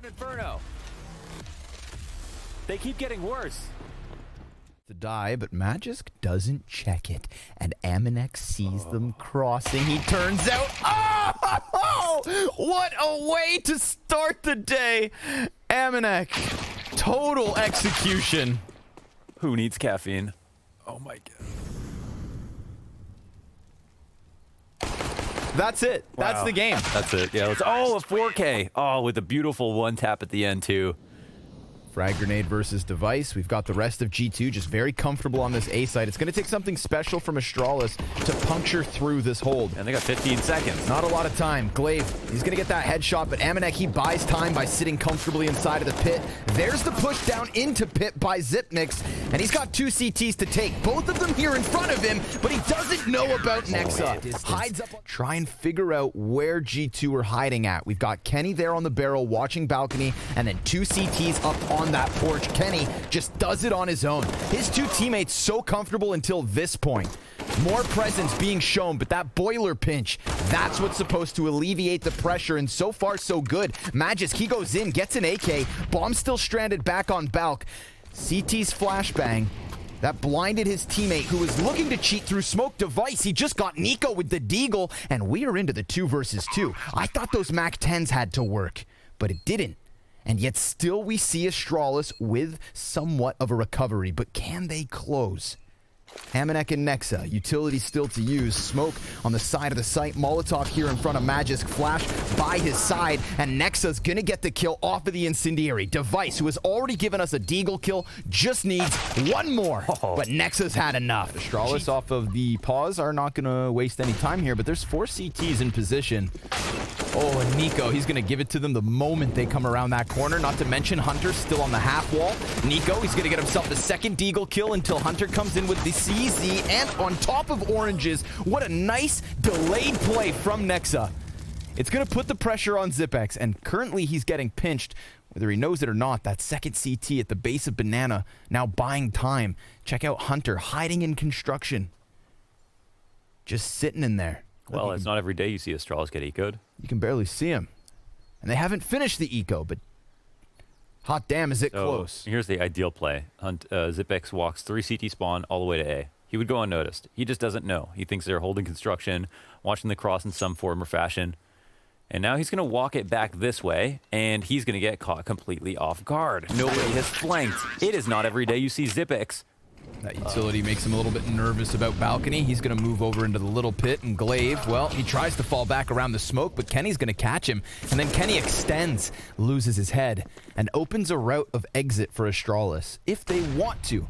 Inferno. They keep getting worse. To die, but Magisk doesn't check it, and Amanek sees them crossing. He turns out, oh, what a way to start the day. Amanek, total execution. Who needs caffeine? Oh my god. That's it. That's Wow. the game. That's it. Yeah. Let's. Oh, a 4K. Oh, with a beautiful one tap at the end too. Frag grenade versus device. We've got the rest of G2 just very comfortable on this A site. It's going to take something special from Astralis to puncture through this hold. And they got 15 seconds. Not a lot of time. Glaive, he's going to get that headshot, but Amanek, he buys time by sitting comfortably inside of the pit. There's the push down into pit by Zipnix, and he's got 2 CTs to take. Both of them here in front of him, but he doesn't know about Nexa. Hides up. Try and figure out where G2 are hiding at. We've got Kenny there on the barrel watching balcony, and then 2 CTs up on that porch. Kenny just does it on his own. His 2 teammates so comfortable until this point. More presence being shown, but that boiler pinch, that's what's supposed to alleviate the pressure, and so far so good. Magisk, he goes in, gets an AK, bomb still stranded back on Balk. CT's flashbang. That blinded his teammate who was looking to cheat through smoke. Device, he just got Nico with the deagle, and we are into the 2 versus 2. I thought those MAC-10s had to work, but it didn't. And yet still we see Astralis with somewhat of a recovery, but can they close? Amanek and Nexa, utility still to use. Smoke on the side of the site. Molotov here in front of Magisk. Flash by his side, and Nexa's gonna get the kill off of the incendiary. Device, who has already given us a deagle kill, just needs one more. But Nexa's had enough. Astralis off of the pause are not gonna waste any time here, but there's 4 CTs in position. Oh, and Nico, he's going to give it to them the moment they come around that corner. Not to mention Hunter still on the half wall. Nico, he's going to get himself the second deagle kill until Hunter comes in with the CZ and on top of oranges. What a nice delayed play from Nexa. It's going to put the pressure on Zipex, and currently he's getting pinched. Whether he knows it or not, that second CT at the base of Banana now buying time. Check out Hunter hiding in construction. Just sitting in there. Well, it's not every day you see Astralis get ecoed. You can barely see him. And they haven't finished the eco, but hot damn, is it close. Here's the ideal play. Zipex walks 3 CT spawn all the way to A. He would go unnoticed. He just doesn't know. He thinks they're holding construction, watching the cross in some form or fashion. And now he's going to walk it back this way, and he's going to get caught completely off guard. Nobody has flanked. It is not every day you see Zipex. That utility makes him a little bit nervous about balcony. He's going to move over into the little pit, and Glaive, well, he tries to fall back around the smoke, but Kenny's going to catch him. And then Kenny extends, loses his head, and opens a route of exit for Astralis. If they want to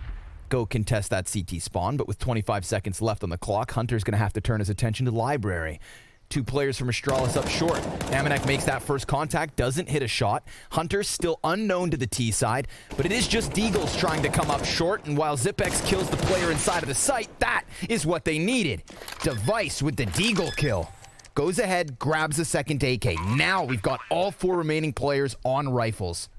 go contest that CT spawn, but with 25 seconds left on the clock, Hunter's going to have to turn his attention to Library. 2 players from Astralis up short. Amanek makes that first contact, doesn't hit a shot. Hunter's still unknown to the T side, but it is just Deagles trying to come up short, and while Zipex kills the player inside of the site, that is what they needed. Device with the Deagle kill. Goes ahead, grabs a second AK. Now we've got all 4 remaining players on rifles.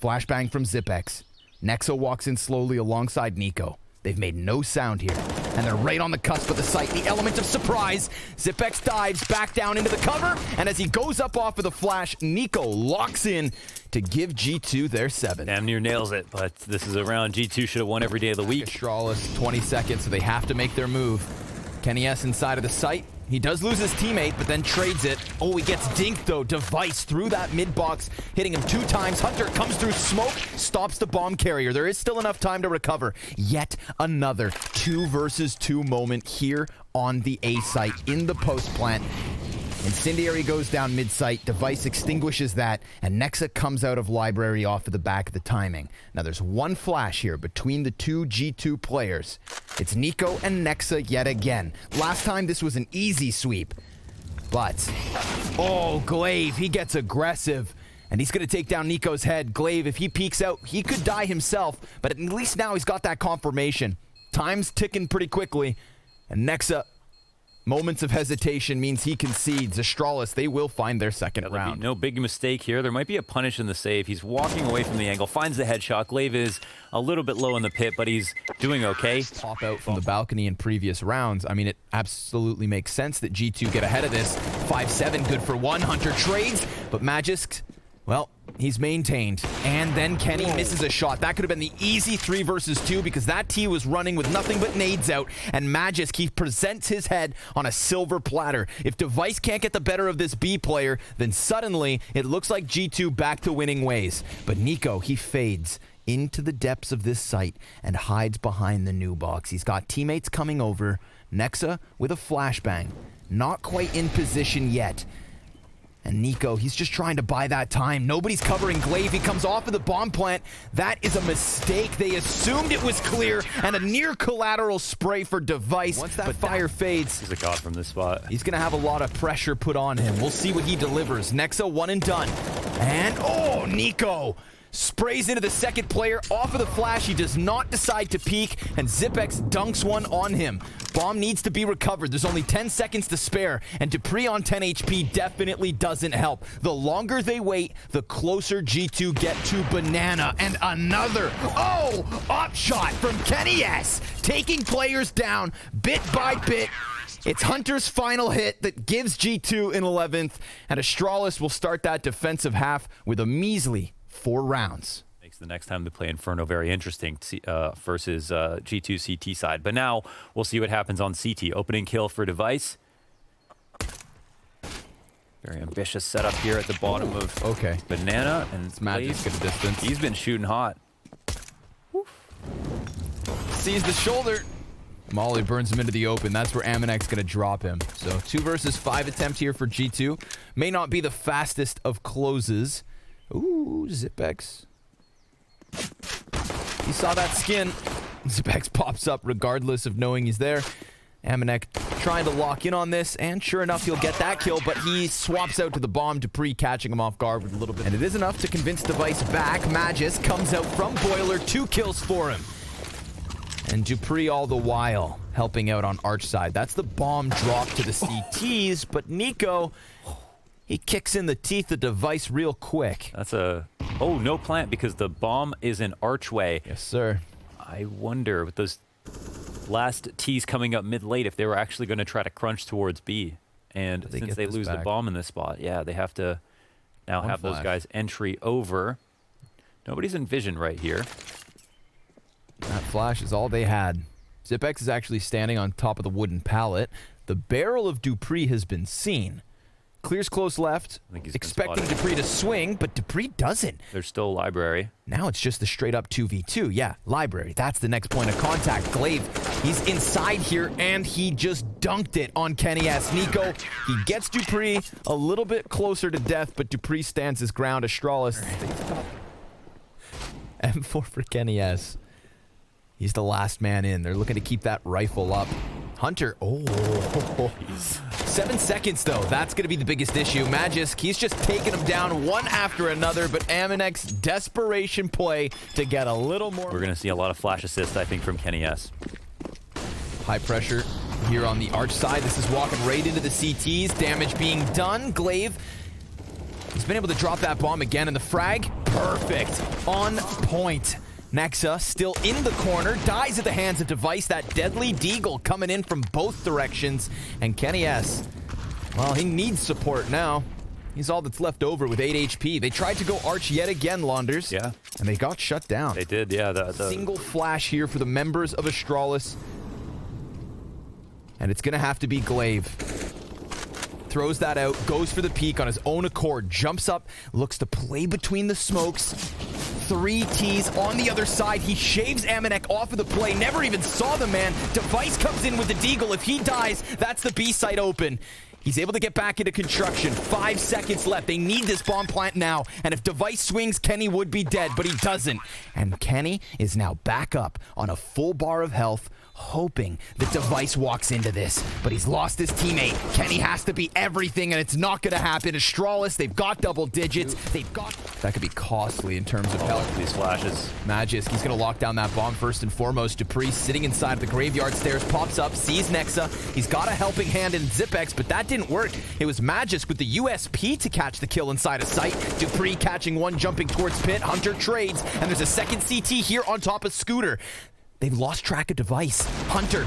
Flashbang from Zipex. Nexa walks in slowly alongside Nico. They've made no sound here, and they're right on the cusp of the site. The element of surprise. Zipex dives back down into the cover, and as he goes up off of the flash, Nico locks in to give G2 their 7. Damn near nails it, but this is a round G2 should have won every day of the week. Astralis, 20 seconds, so they have to make their move. Kenny S inside of the site. He does lose his teammate, but then trades it. Oh, he gets dinked, though. Device through that mid-box, hitting him 2 times. Hunter comes through smoke, stops the bomb carrier. There is still enough time to recover. Yet another 2 versus 2 moment here on the A site in the post plant. Incendiary goes down mid-site, Device extinguishes that, and Nexa comes out of Library off of the back of the timing. Now there's one flash here between the 2 G2 players. It's Nico and Nexa yet again. Last time this was an easy sweep, but oh, Glaive, he gets aggressive. And he's going to take down Nico's head. Glaive, if he peeks out, he could die himself, but at least now he's got that confirmation. Time's ticking pretty quickly, and Nexa, moments of hesitation means he concedes. Astralis, they will find their second round. No big mistake here. There might be a punish in the save. He's walking away from the angle, finds the headshot. Glaive is a little bit low in the pit, but he's doing okay. Pop out from the balcony in previous rounds. I mean, it absolutely makes sense that G2 get ahead of this. 5-7, good for 1. Hunter trades, but Magisk, Well, he's maintained. And then Kenny misses a shot. That could have been the easy 3 versus 2 because that T was running with nothing but nades out. And Magisk, he presents his head on a silver platter. If Device can't get the better of this B player, then suddenly it looks like G2 back to winning ways. But Nico, he fades into the depths of this site and hides behind the new box. He's got teammates coming over. Nexa with a flashbang. Not quite in position yet. And Nico, he's just trying to buy that time. Nobody's covering Glaive. He comes off of the bomb plant. That is a mistake. They assumed it was clear, and a near collateral spray for Device. Once that fire fades, He's a god from this spot. he's going to have a lot of pressure put on him. We'll see what he delivers. Nexa, 1 and done. And, oh, Nico sprays into the second player off of the flash. He does not decide to peek, and Zipex dunks one on him. Bomb needs to be recovered. There's only 10 seconds to spare, and Dupree on 10 HP definitely doesn't help. The longer they wait, the closer G2 get to Banana. And another, up shot from Kenny S, taking players down bit by bit. It's Hunter's final hit that gives G2 an 11th, and Astralis will start that defensive half with a measly 4 rounds. Makes the next time they play Inferno very interesting versus G2 CT side. But now we'll see what happens on CT. Opening kill for Device. Very ambitious setup here at the bottom of Banana. And It's Magisk at a distance. He's been shooting hot. Sees the shoulder. Molly burns him into the open. That's where Amanek's going to drop him. So 2 versus 5 attempt here for G2. May not be the fastest of closes. Ooh, Zipex. He saw that skin. Zipex pops up regardless of knowing he's there. Amanek trying to lock in on this, and sure enough, he'll get that kill, but he swaps out to the bomb. Dupree catching him off guard with a little bit. And it is enough to convince Device back. Magisk comes out from Boiler. 2 kills for him. And Dupree all the while helping out on Arch side. That's the bomb drop to the CTs, but Nico, he kicks in the teeth of Device real quick. That's a... Oh, no plant because the bomb is an archway. Yes, sir. I wonder with those last T's coming up mid-late if they were actually going to try to crunch towards B. And since they lose the bomb in this spot, yeah, they have to now have those guys entry over. Nobody's in vision right here. That flash is all they had. Zipex is actually standing on top of the wooden pallet. The barrel of Dupree has been seen. Clears close left, expecting Dupree to swing, but Dupree doesn't. There's still library. Now it's just the straight up 2v2. Yeah, library. That's the next point of contact. Glaive, he's inside here, and he just dunked it on Kenny S. Nico, he gets Dupree a little bit closer to death, but Dupree stands his ground. Astralis. M4 for Kenny S. He's the last man in. They're looking to keep that rifle up. Hunter, 7 seconds though. That's going to be the biggest issue. Magisk, he's just taking them down one after another, but Amanek's desperation play to get a little more. We're going to see a lot of flash assists, I think, from Kenny S. High pressure here on the Arch side. This is walking right into the CTs. Damage being done. Glaive, he's been able to drop that bomb again, and the frag, perfect. On point. Nexa still in the corner, dies at the hands of Device. That deadly deagle coming in from both directions. And Kenny S, well, he needs support now. He's all that's left over with 8 HP. They tried to go Arch yet again, Launders. Yeah. And they got shut down. They did, yeah. The single flash here for the members of Astralis. And it's going to have to be Glaive. Throws that out, goes for the peek on his own accord, jumps up, looks to play between the smokes. 3 T's on the other side. He shaves Amanek off of the play, never even saw the man. Device comes in with the deagle. If he dies, that's the B site open. He's able to get back into construction. 5 seconds left. They need this bomb plant now. And if Device swings, Kenny would be dead, but he doesn't. And Kenny is now back up on a full bar of health, hoping that Device walks into this, but he's lost his teammate. Kenny has to be everything, and it's not going to happen. Astralis, they've got double digits. They've got... That could be costly in terms of health. These flashes. Magisk, he's going to lock down that bomb first and foremost. Dupree sitting inside of the graveyard stairs, pops up, sees Nexa. He's got a helping hand in Zipex, but that didn't work. It was Magisk with the USP to catch the kill inside of sight. Dupree catching one, jumping towards pit. Hunter trades, and there's a second CT here on top of Scooter. They've lost track of Device. Hunter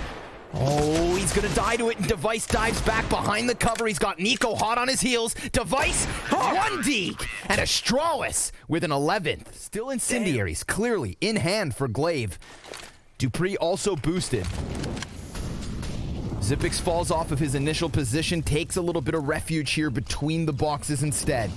Oh, he's gonna die to it, and Device dives back behind the cover. He's got Nico hot on his heels. Device, 1D, and Astralis with an 11th. Still Incendiaries, clearly in hand for Glaive. Dupree also boosted. Xyp9x falls off of his initial position, takes a little bit of refuge here between the boxes instead.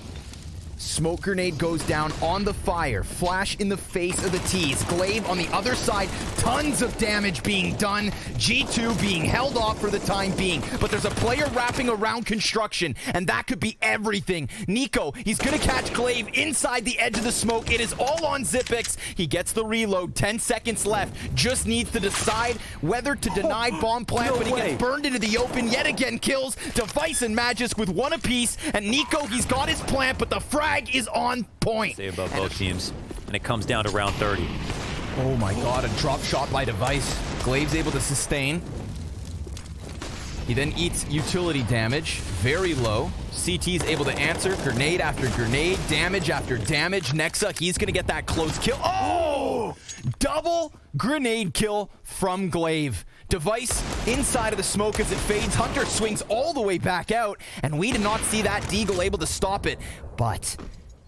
Smoke grenade goes down on the fire. Flash in the face of the T's. Glaive on the other side. Tons of damage being done. G2 being held off for the time being. But there's a player wrapping around construction, and that could be everything. Nico, he's going to catch Glaive inside the edge of the smoke. It is all on Xyp9x. He gets the reload. 10 seconds left. Just needs to decide whether to deny bomb plant, but he gets burned into the open. Yet again, kills Device and Magisk with one apiece. And Nico, he's got his plant, but the frag is on point. Stay above both teams, and it comes down to round 30. Oh my god, a drop shot by Device. Glaive's able to sustain. He then eats utility damage, very low. CT's able to answer, grenade after grenade, damage after damage. Nexa, he's gonna get that close kill. Oh! Double grenade kill from Glaive. Device inside of the smoke as it fades. Hunter swings all the way back out, and we did not see that Deagle able to stop it. But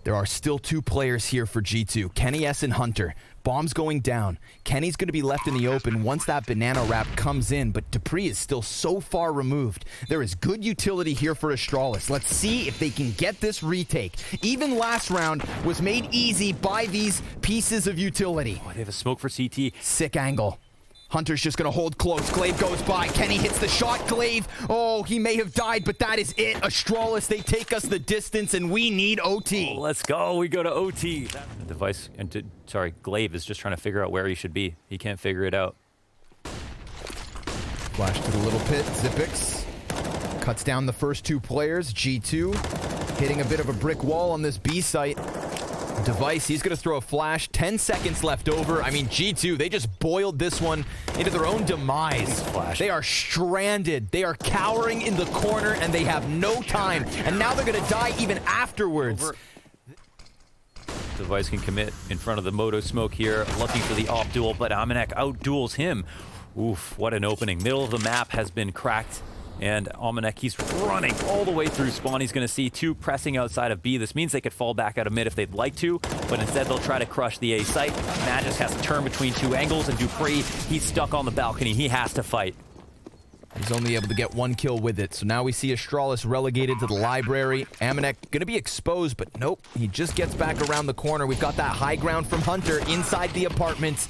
there are still two players here for G2, Kenny S and Hunter. Bomb's going down. Kenny's going to be left in the open once that banana wrap comes in, but Dupree is still so far removed. There is good utility here for Astralis. Let's see if they can get this retake. Even last round was made easy by these pieces of utility. Oh, they have a smoke for CT. Sick angle. Hunter's just going to hold close. Glaive goes by. Kenny hits the shot. Glaive, oh, he may have died, but that is it. Astralis, they take us the distance, and we need OT. Oh, let's go. We go to OT. Device, sorry, Glaive is just trying to figure out where he should be. He can't figure it out. Flash to the little pit. Xyp9x cuts down the first two players. G2 hitting a bit of a brick wall on this B site. Device, he's going to throw a flash. 10 seconds left over. I mean, G2, they just boiled this one into their own demise. They are stranded. They are cowering in the corner, and they have no time. And now they're going to die even afterwards. Device can commit in front of the Moto smoke here, looking for the off duel, but Amanek out-duels him. Oof, what an opening. Middle of the map has been cracked. And Amanek, he's running all the way through spawn. He's going to see two pressing outside of B. This means they could fall back out of mid if they'd like to, but instead they'll try to crush the A site. Magisk has to turn between two angles, and Dupree, he's stuck on the balcony. He has to fight. He's only able to get one kill with it. So now we see Astralis relegated to the library. Amanek going to be exposed, but nope. He just gets back around the corner. We've got that high ground from Hunter inside the apartments.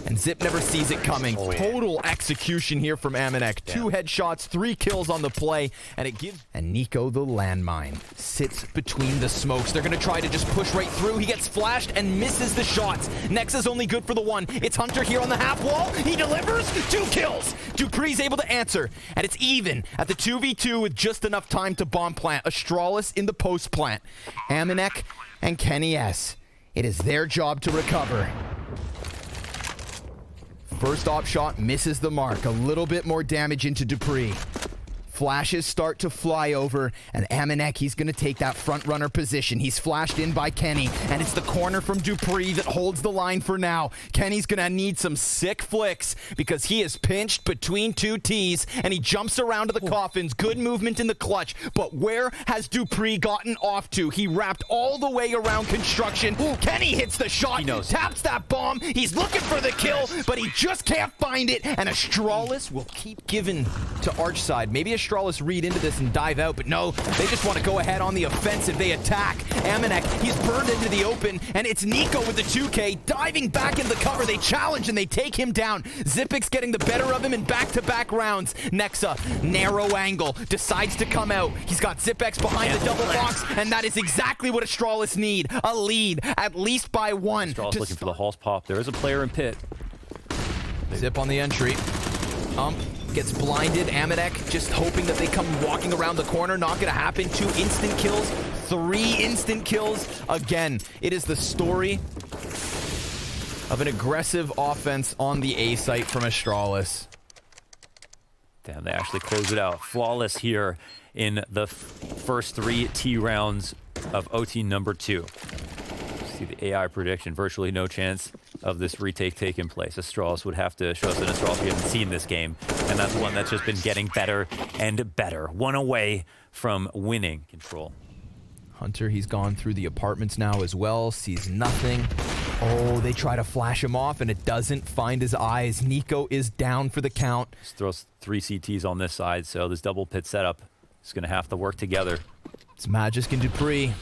And Xyp never sees it coming. Total execution here from Amanek. 2 headshots, 3 kills on the play, and it gives... And Nico, the landmine, sits between the smokes. They're going to try to just push right through. He gets flashed and misses the shots. Nexa's only good for the 1. It's Hunter here on the half wall. He delivers 2 kills. Dupree's able to answer, and it's even at the 2v2 with just enough time to bomb plant. Astralis in the post plant. Amanek and Kenny S. It is their job to recover. First op shot misses the mark. A little bit more damage into Dupree. Flashes start to fly over, and Amanek, he's going to take that front runner position. He's flashed in by Kenny, and it's the corner from Dupree that holds the line for now. Kenny's going to need some sick flicks because he is pinched between 2 T's, and he jumps around to the coffins. Good movement in the clutch, but where has Dupree gotten off to? He wrapped all the way around construction. Kenny hits the shot, taps that bomb. He's looking for the kill, but he just can't find it, and Astralis will keep giving to Archside. Maybe Astralis read into this and dive out, but no, they just want to go ahead on the offensive. They attack. Amanek, he's burned into the open, and it's Nico with the 2K diving back into the cover. They challenge and they take him down. Xyp9x getting the better of him in back-to-back rounds. Nexa, narrow angle, decides to come out. He's got Xyp9x behind the double box, and that is exactly what Astralis need. A lead, at least by 1. Astralis looking for the Halls pop. There is a player in pit. Xyp on the entry. Gets blinded. Amanek just hoping that they come walking around the corner. Not going to happen. 2 instant kills. 3 instant kills. Again, it is the story of an aggressive offense on the A site from Astralis. Damn, they actually close it out. Flawless here in the first 3 T rounds of OT number 2. See the AI prediction, virtually no chance of this retake taking place. Astralis would have to show us that Astralis we haven't seen this game. and that's one that's just been getting better and better. One away from winning control. Hunter, he's gone through the apartments now as well, sees nothing. Oh, they try to flash him off, and it doesn't find his eyes. Nico is down for the count. Just throws 3 CTs on this side, so this double pit setup is going to have to work together. It's Magisk and Dupree.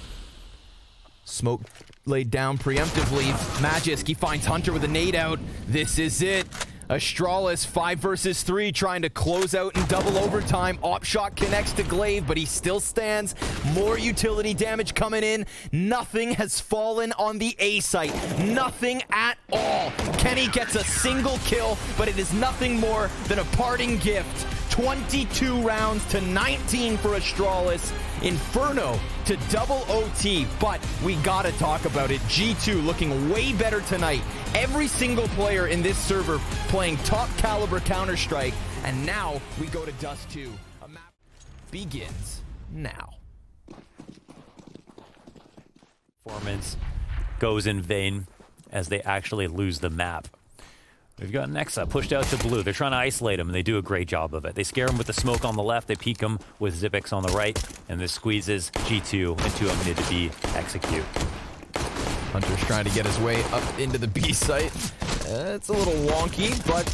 Smoke laid down preemptively. Magisk, he finds Hunter with a nade out. This is it. Astralis 5 versus 3 trying to close out in double overtime. Op shot connects to Glaive, but he still stands. More utility damage coming in. Nothing has fallen on the A site. Nothing at all. Kenny gets a single kill, but it is nothing more than a parting gift. 22 rounds to 19 for Astralis. Inferno to double OT, but we gotta talk about it. G2 looking way better tonight. Every single player in this server playing top caliber Counter-Strike, and now we go to Dust 2. A map begins now. Performance goes in vain as they actually lose the map. We've got Nexa pushed out to blue. They're trying to isolate him, and they do a great job of it. They scare him with the smoke on the left. They peek him with Xyp9x on the right, and this squeezes G2 into a mid-to-B execute. Hunter's trying to get his way up into the B site. It's a little wonky, but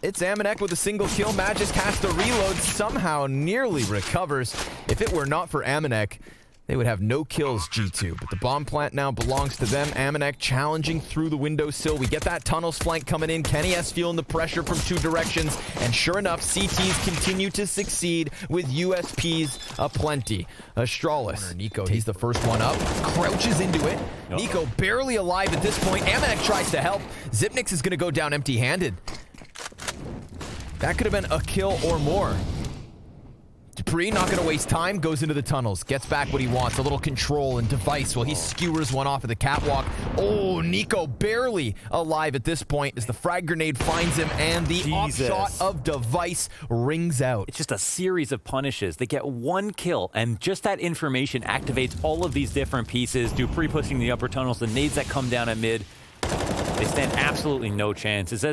it's Amanek with a single kill. Magisk has to reload, somehow nearly recovers. If it were not for Amanek, they would have no kills, G2, but the bomb plant now belongs to them. Amanek challenging through the windowsill. We get that tunnels flank coming in. Kenny S feeling the pressure from 2 directions, and sure enough, CTs continue to succeed with USPs aplenty. Astralis, Nico, he's the first one up, crouches into it. Nico barely alive at this point. Amanek tries to help. Xyp9x is going to go down empty-handed. That could have been a kill or more. Dupree, not going to waste time, goes into the tunnels, gets back what he wants, a little control and device while he skewers one off of the catwalk. Oh, Nico barely alive at this point as the frag grenade finds him, and the off-shot of device rings out. It's just a series of punishes. They get 1 kill, and just that information activates all of these different pieces. Dupree pushing the upper tunnels, the nades that come down at mid. They stand absolutely no chance. It's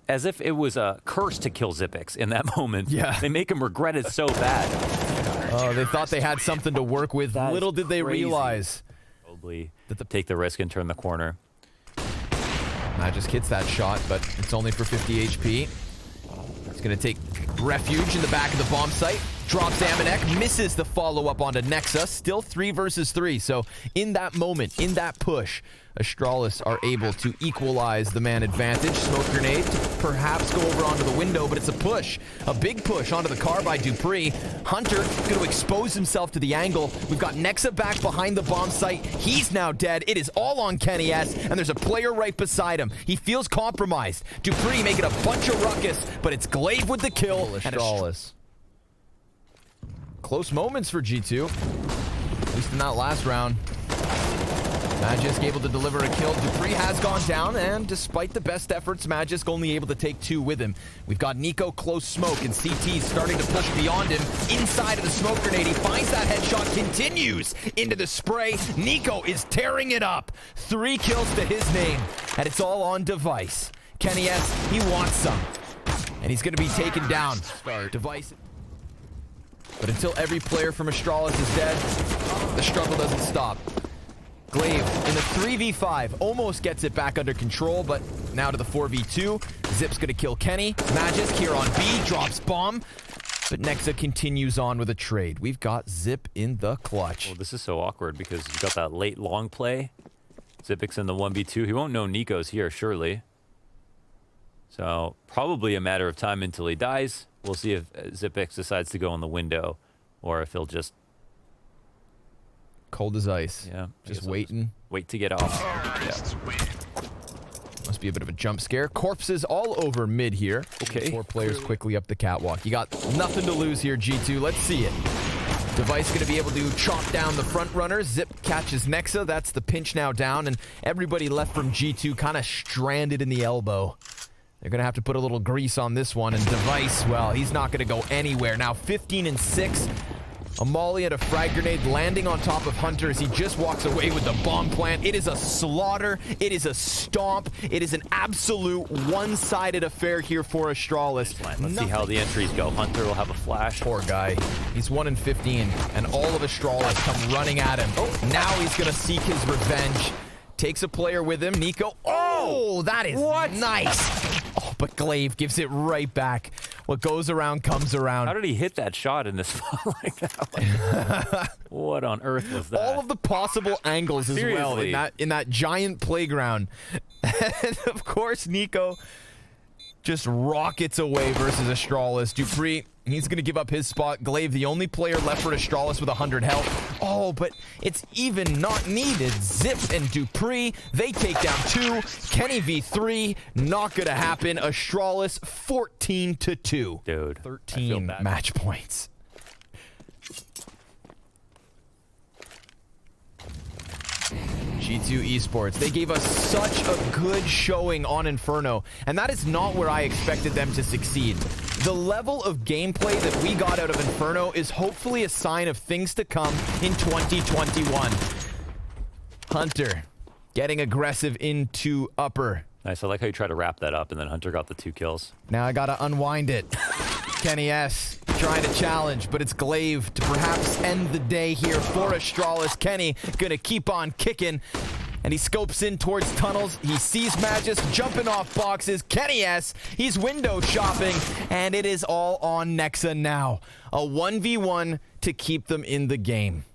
as if it was a curse to kill Xyp9x in that moment. Yeah. They make him regret it so bad. Oh, they thought they had something to work with. Little did they realize. Probably take the risk and turn the corner. Magisk hits that shot, but it's only for 50 HP. He's going to take refuge in the back of the bomb site. Drops Amanek, misses the follow-up onto Nexa. Still 3 versus 3. So in that moment, in that push, Astralis are able to equalize the man advantage. Smoke grenade to perhaps go over onto the window, but it's a push. A big push onto the car by Dupree. Hunter going to expose himself to the angle. We've got Nexa back behind the bomb site. He's now dead. It is all on Kenny S, and there's a player right beside him. He feels compromised. Dupree making a bunch of ruckus, but it's Glaive with the kill. Astralis. Close moments for G2, at least in that last round. Magisk able to deliver a kill. Dupree has gone down, and despite the best efforts, Magisk only able to take 2 with him. We've got Nico close smoke, and CT starting to push beyond him. Inside of the smoke grenade, he finds that headshot, continues into the spray. Nico is tearing it up. 3 kills to his name, and it's all on device. Kenny S, he wants some, and he's going to be taken down. Device. But until every player from Astralis is dead, the struggle doesn't stop. Glaive in the 3v5 almost gets it back under control, but now to the 4v2. Xyp9x's gonna kill Kenny. Magisk here on B, drops bomb. But Nexa continues on with a trade. We've got Xyp9x in the clutch. Well, this is so awkward because you've got that late long play. Xyp9x in the 1v2. He won't know Nico's here, surely. So probably a matter of time until he dies. We'll see if Xyp9x decides to go in the window or if he'll just... Cold as ice. Yeah. Just waiting. Wait to get off. Yeah. Must be a bit of a jump scare. Corpses all over mid here. Okay. 4 players quickly up the catwalk. You got nothing to lose here, G2. Let's see it. Device going to be able to chop down the front runner. Xyp9x catches Nexa. That's the pinch now down. And everybody left from G2 kind of stranded in the elbow. They're going to have to put a little grease on this one. And Device, well, he's not going to go anywhere. Now 15 and 6 A molly and a frag grenade landing on top of Hunter as he just walks away with the bomb plant. It is a slaughter. It is a stomp. It is an absolute one-sided affair here for Astralis. Let's see how the entries go. Hunter will have a flash. Poor guy. He's 1 in 15, and all of Astralis come running at him. Oh, now he's going to seek his revenge. Takes a player with him. Nico. Oh, that is nice. Oh, but Glaive gives it right back. What goes around comes around. How did he hit that shot in this spot like that? What on earth was that? All of the possible angles as well in that giant playground. And of course, Nico just rockets away versus Astralis. Dupree, he's going to give up his spot. Glaive, the only player left for Astralis with 100 health. Oh, but it's even not needed. Zip and Dupree, they take down 2. Kenny v3, not going to happen. Astralis 14-2. Dude, 13 match points. G2 Esports, they gave us such a good showing on Inferno, and that is not where I expected them to succeed. The level of gameplay that we got out of Inferno is hopefully a sign of things to come in 2021. Hunter getting aggressive into upper. Nice. I like how you try to wrap that up, and then Hunter got the 2 kills. Now I gotta unwind it. Kenny S trying to challenge, but it's Glaive to perhaps end the day here for Astralis. Kenny gonna keep on kicking, and he scopes in towards tunnels. He sees Magus jumping off boxes. Kenny S, he's window shopping, and it is all on Nexa now. A 1v1 to keep them in the game.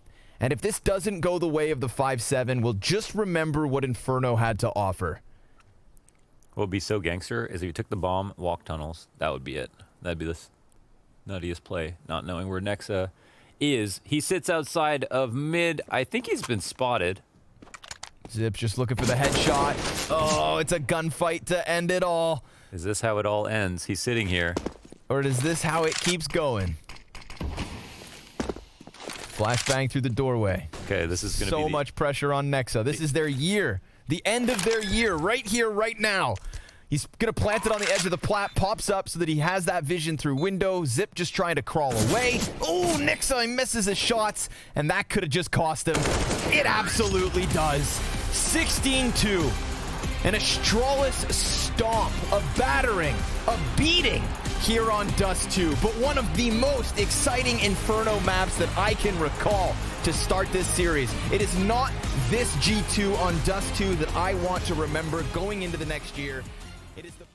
And if this doesn't go the way of the 5-7, we'll just remember what Inferno had to offer. What would be so gangster is if you took the bomb, walked tunnels. That would be it. That'd be the nuttiest play, not knowing where Nexa is. He sits outside of mid. I think he's been spotted. Zip just looking for the headshot. Oh, it's a gunfight to end it all. Is this how it all ends? He's sitting here. Or is this how it keeps going? Flashbang through the doorway. Okay, this is going to be so much pressure on Nexa. This is their year. The end of their year, right here, right now. He's going to plant it on the edge of the plat, pops up so that he has that vision through window. Zip just trying to crawl away. Oh, Nexa misses his shots, and that could have just cost him. It absolutely does. 16-2. An Astralis stomp, a battering, a beating here on Dust 2. But one of the most exciting Inferno maps that I can recall to start this series. It is not this G2 on Dust 2 that I want to remember going into the next year. It is the